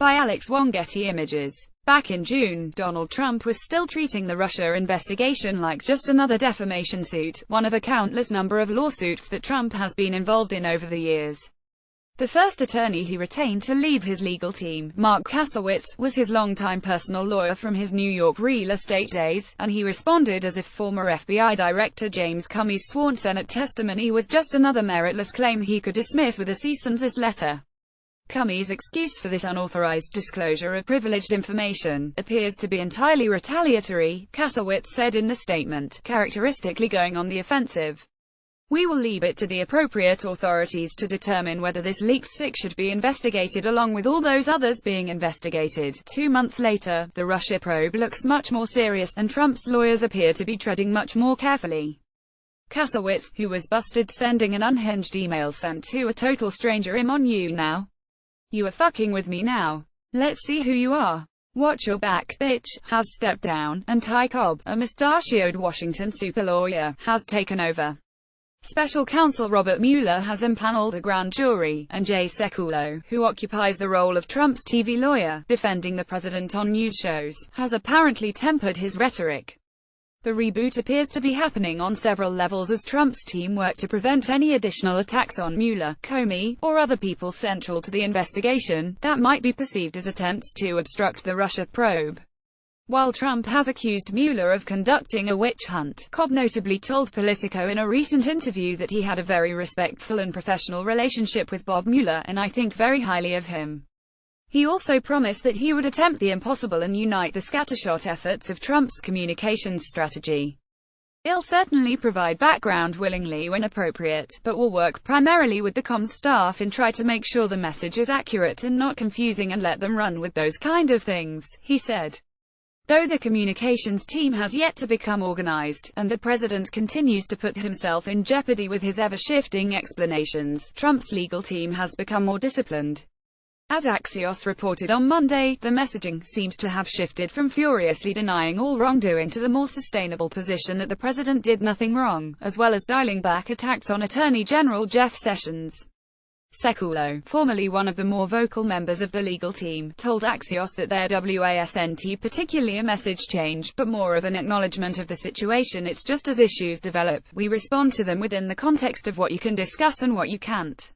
By Alex Wong, Getty Images. Back in June, Donald Trump was still treating the Russia investigation like just another defamation suit, one of a countless number of lawsuits that Trump has been involved in over the years. The first attorney he retained to lead his legal team, Mark Kasowitz, was his longtime personal lawyer from his New York real estate days, and he responded as if former FBI Director James Comey's sworn Senate testimony was just another meritless claim he could dismiss with a cease and desist letter. Comey's excuse for this unauthorized disclosure of privileged information appears to be entirely retaliatory, Kasowitz said in the statement, characteristically going on the offensive. We will leave it to the appropriate authorities to determine whether this leaked SIC should be investigated along with all those others being investigated. 2 months later, the Russia probe looks much more serious, and Trump's lawyers appear to be treading much more carefully. Kasowitz, who was busted sending an unhinged email sent to a total stranger, "I'm on you now. You are fucking with me now. Let's see who you are. Watch your back, bitch," has stepped down, and Ty Cobb, a mustachioed Washington super lawyer, has taken over. Special counsel Robert Mueller has impaneled a grand jury, and Jay Sekulow, who occupies the role of Trump's TV lawyer, defending the president on news shows, has apparently tempered his rhetoric. The reboot appears to be happening on several levels as Trump's team work to prevent any additional attacks on Mueller, Comey, or other people central to the investigation, that might be perceived as attempts to obstruct the Russia probe. While Trump has accused Mueller of conducting a witch hunt, Cobb notably told Politico in a recent interview that he had a very respectful and professional relationship with Bob Mueller, and I think very highly of him. He also promised that he would attempt the impossible and unite the scattershot efforts of Trump's communications strategy. He'll certainly provide background willingly when appropriate, but will work primarily with the comms staff and try to make sure the message is accurate and not confusing and let them run with those kind of things, he said. Though the communications team has yet to become organized, and the president continues to put himself in jeopardy with his ever-shifting explanations, Trump's legal team has become more disciplined. As Axios reported on Monday, the messaging seems to have shifted from furiously denying all wrongdoing to the more sustainable position that the president did nothing wrong, as well as dialing back attacks on Attorney General Jeff Sessions. Sekulow, formerly one of the more vocal members of the legal team, told Axios that there wasn't particularly a message change, but more of an acknowledgement of the situation. It's just as issues develop, we respond to them within the context of what you can discuss and what you can't.